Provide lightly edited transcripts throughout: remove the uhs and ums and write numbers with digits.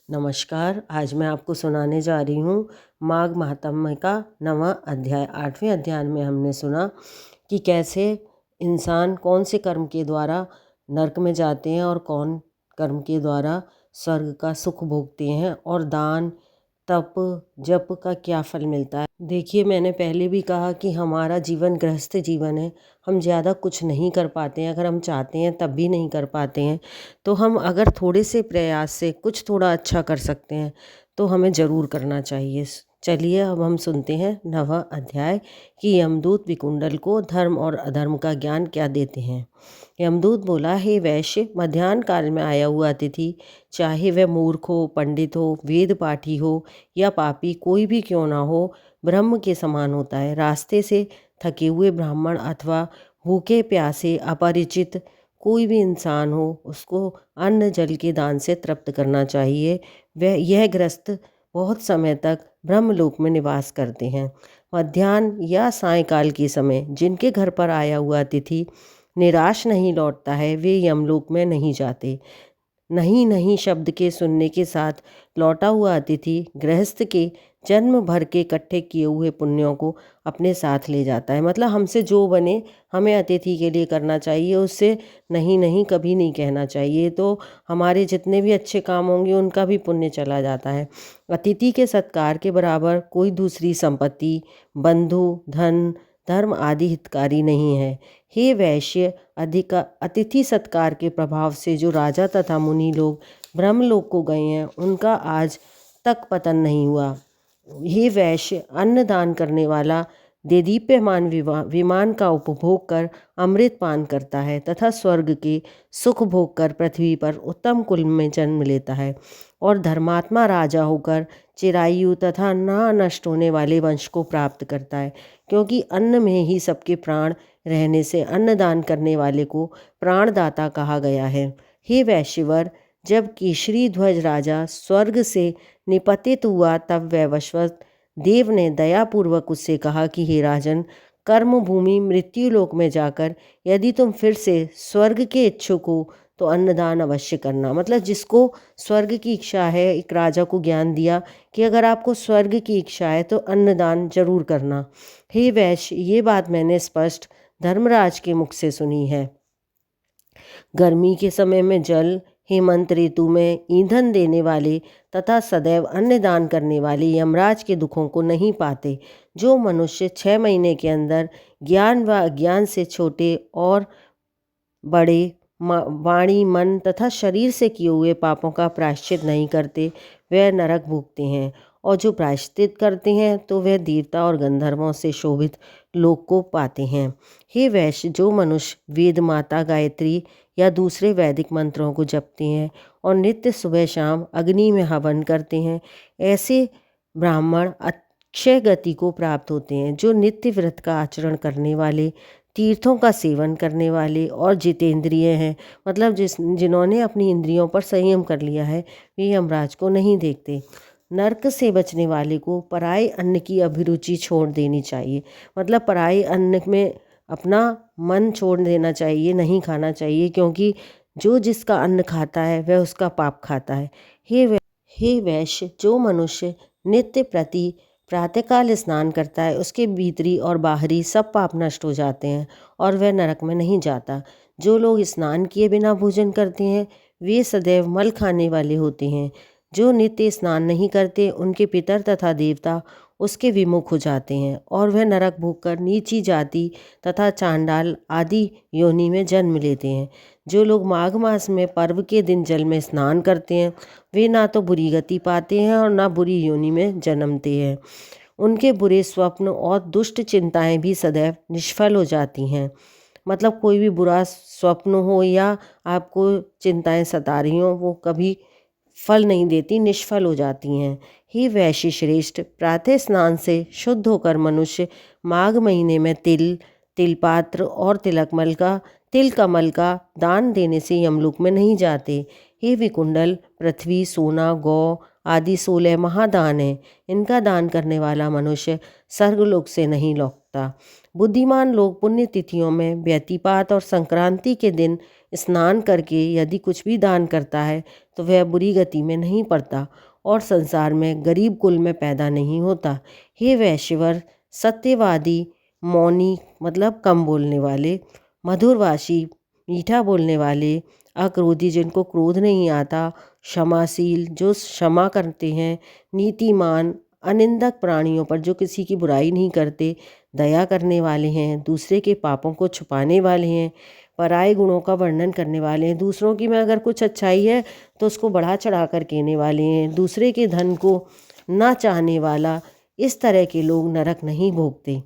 नमस्कार। आज मैं आपको सुनाने जा रही हूँ माघ महात्म्य का 9वां अध्याय। 8वें अध्याय में हमने सुना कि कैसे इंसान कौन से कर्म के द्वारा नरक में जाते हैं और कौन कर्म के द्वारा स्वर्ग का सुख भोगते हैं, और दान तप जप का क्या फल मिलता है। देखिए, मैंने पहले भी कहा कि हमारा जीवन गृहस्थ जीवन है। हम ज़्यादा कुछ नहीं कर पाते हैं, अगर हम चाहते हैं तब भी नहीं कर पाते हैं। तो हम अगर थोड़े से प्रयास से कुछ थोड़ा अच्छा कर सकते हैं तो हमें ज़रूर करना चाहिए। चलिए अब हम सुनते हैं 9वां अध्याय कि यमदूत विकुंडल को धर्म और अधर्म का ज्ञान क्या देते हैं। यमदूत बोला, हे वैश्य, मध्याह्न काल में आया हुआ अतिथि, चाहे वह मूर्ख हो, पंडित हो, वेद पाठी हो या पापी, कोई भी क्यों ना हो, ब्रह्म के समान होता है। रास्ते से थके हुए ब्राह्मण अथवा भूखे प्यासे अपरिचित कोई भी इंसान हो, उसको अन्न जल के दान से तृप्त करना चाहिए। वह यह ग्रस्त बहुत समय तक ब्रह्मलोक में निवास करते हैं। मध्याह्न या सायंकाल के समय जिनके घर पर आया हुआ अतिथि निराश नहीं लौटता है, वे यमलोक में नहीं जाते। नहीं नहीं शब्द के सुनने के साथ लौटा हुआ अतिथि गृहस्थ के जन्म भर के इकट्ठे किए हुए पुण्यों को अपने साथ ले जाता है। मतलब हमसे जो बने हमें अतिथि के लिए करना चाहिए, उससे नहीं नहीं कभी नहीं कहना चाहिए। तो हमारे जितने भी अच्छे काम होंगे उनका भी पुण्य चला जाता है। अतिथि के सत्कार के बराबर कोई दूसरी संपत्ति, बंधु, धन, धर्म आदि हितकारी नहीं है। हे वैश्य, अतिथि सत्कार के प्रभाव से जो राजा तथा मुनि लोग ब्रह्मलोक को गए हैं, उनका आज तक पतन नहीं हुआ। हे वैश्य, अन्न दान करने वाला देदीप्यमान विमान का उपभोग कर अमृत पान करता है तथा स्वर्ग के सुख भोग कर पृथ्वी पर उत्तम कुल में जन्म लेता है, और धर्मात्मा राजा होकर चिरायु तथा ना नष्ट होने वाले वंश को प्राप्त करता है। क्योंकि अन्न में ही सबके प्राण रहने से अन्नदान करने वाले को प्राणदाता कहा गया है। हे वैश्यवर, जब केशरी ध्वज राजा स्वर्ग से निपतित हुआ, तब वैवस्वत देव ने दयापूर्वक उससे कहा कि हे राजन, कर्म भूमि मृत्युलोक में जाकर यदि तुम फिर से स्वर्ग के इच्छुक हो तो अन्नदान अवश्य करना। मतलब जिसको स्वर्ग की इच्छा है, एक राजा को ज्ञान दिया कि अगर आपको स्वर्ग की इच्छा है तो अन्नदान जरूर करना। हे वैश्य, ये बात मैंने स्पष्ट धर्मराज के मुख से सुनी है। गर्मी के समय में जल, हेमंत ऋतु में ईंधन देने वाले तथा सदैव अन्न दान करने वाले यमराज के दुखों को नहीं पाते। जो मनुष्य 6 महीने के अंदर ज्ञान व अज्ञान से छोटे और बड़े वाणी, मन तथा शरीर से किए हुए पापों का प्रायश्चित नहीं करते, वह नरक भोगते हैं। और जो प्रायश्चित करते हैं तो वह देवता और गंधर्वों से शोभित लोक को पाते हैं। हे वैश्य, जो मनुष्य वेद माता गायत्री या दूसरे वैदिक मंत्रों को जपते हैं और नित्य सुबह शाम अग्नि में हवन करते हैं, ऐसे ब्राह्मण अक्षय गति को प्राप्त होते हैं। जो नित्य व्रत का आचरण करने वाले, तीर्थों का सेवन करने वाले और जितेंद्रिय हैं, मतलब जिन्होंने अपनी इंद्रियों पर संयम कर लिया है, वे यमराज को नहीं देखते। नरक से बचने वाले को पराये अन्न की अभिरुचि छोड़ देनी चाहिए। मतलब पराये अन्न में अपना मन छोड़ देना चाहिए, नहीं खाना चाहिए, क्योंकि जो जिसका अन्न खाता है वह उसका पाप खाता है। हे वैश्य, जो मनुष्य नित्य प्रति प्रातःकाल स्नान करता है, उसके भीतरी और बाहरी सब पाप नष्ट हो जाते हैं और वह नरक में नहीं जाता। जो लोग स्नान किए बिना भोजन करते हैं, वे सदैव मल खाने वाले होते हैं। जो नित्य स्नान नहीं करते, उनके पितर तथा देवता उसके विमुख हो जाते हैं और वह नरक भोगकर नीची जाति तथा चांडाल आदि योनि में जन्म लेते हैं। जो लोग माघ मास में पर्व के दिन जल में स्नान करते हैं, वे ना तो बुरी गति पाते हैं और ना बुरी योनि में जन्मते हैं। उनके बुरे स्वप्न और दुष्ट चिंताएं भी सदैव निष्फल हो जाती हैं। मतलब कोई भी बुरा स्वप्न हो या आपको चिंताएं सता रही हों, वो कभी फल नहीं देती, निष्फल हो जाती हैं। हे वैश्य श्रेष्ठ, प्रातः स्नान से शुद्ध होकर मनुष्य माघ महीने में तिल, तिलपात्र और तिल कमल का दान देने से यमलोक में नहीं जाते। हे विकुंडल, पृथ्वी, सोना, गौ आदि 16 महादान हैं। इनका दान करने वाला मनुष्य स्वर्गलोक से नहीं लौटता। बुद्धिमान लोग पुण्य तिथियों में व्यतिपात और संक्रांति के दिन स्नान करके यदि कुछ भी दान करता है तो वह बुरी गति में नहीं पड़ता और संसार में गरीब कुल में पैदा नहीं होता। हे वैश्यवर, सत्यवादी, मौनी मतलब कम बोलने वाले, मधुरभाषी मीठा बोलने वाले, अक्रोधी जिनको क्रोध नहीं आता, क्षमाशील जो क्षमा करते हैं, नीतिमान अनिंदक प्राणियों पर जो किसी की बुराई नहीं करते, दया करने वाले हैं, दूसरे के पापों को छुपाने वाले हैं, पराये गुणों का वर्णन करने वाले हैं, दूसरों की में अगर कुछ अच्छाई है तो उसको बढ़ा चढ़ा कर कहने वाले हैं, दूसरे के धन को ना चाहने वाला, इस तरह के लोग नरक नहीं भोगते।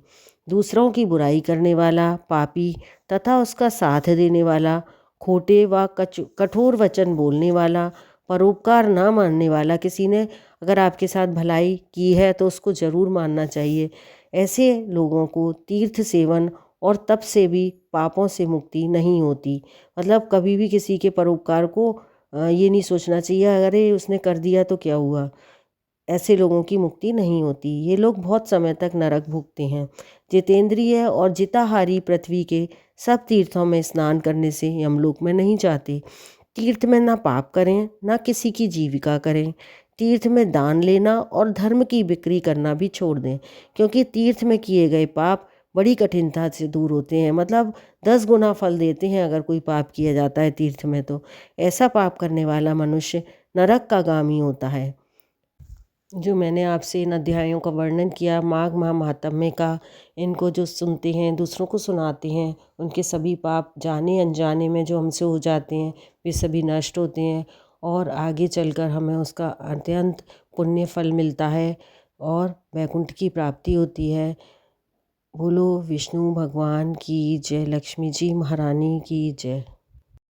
दूसरों की बुराई करने वाला, पापी तथा उसका साथ देने वाला, खोटे व कठोर वचन बोलने वाला, परोपकार ना मानने वाला, किसी ने अगर आपके साथ भलाई की है तो उसको ज़रूर मानना चाहिए। ऐसे लोगों को तीर्थ सेवन और तप से भी पापों से मुक्ति नहीं होती। मतलब कभी भी किसी के परोपकार को ये नहीं सोचना चाहिए अरे उसने कर दिया तो क्या हुआ, ऐसे लोगों की मुक्ति नहीं होती। ये लोग बहुत समय तक नरक भोगते हैं। जितेंद्रिय और जिताहारी पृथ्वी के सब तीर्थों में स्नान करने से यमलोक में नहीं जाते। तीर्थ में ना पाप करें ना किसी की जीविका करें। तीर्थ में दान लेना और धर्म की बिक्री करना भी छोड़ दें, क्योंकि तीर्थ में किए गए पाप बड़ी कठिनता से दूर होते हैं। मतलब 10 गुना फल देते हैं अगर कोई पाप किया जाता है तीर्थ में, तो ऐसा पाप करने वाला मनुष्य नरक का गामी होता है। जो मैंने आपसे इन अध्यायों का वर्णन किया माघ महात्म्य का, इनको जो सुनते हैं दूसरों को सुनाते हैं, उनके सभी पाप जाने अनजाने में जो हमसे हो जाते हैं वे सभी नष्ट होते हैं और आगे चलकर हमें उसका अत्यंत पुण्य फल मिलता है और वैकुंठ की प्राप्ति होती है। बोलो विष्णु भगवान की जय, लक्ष्मी जी महारानी की जय।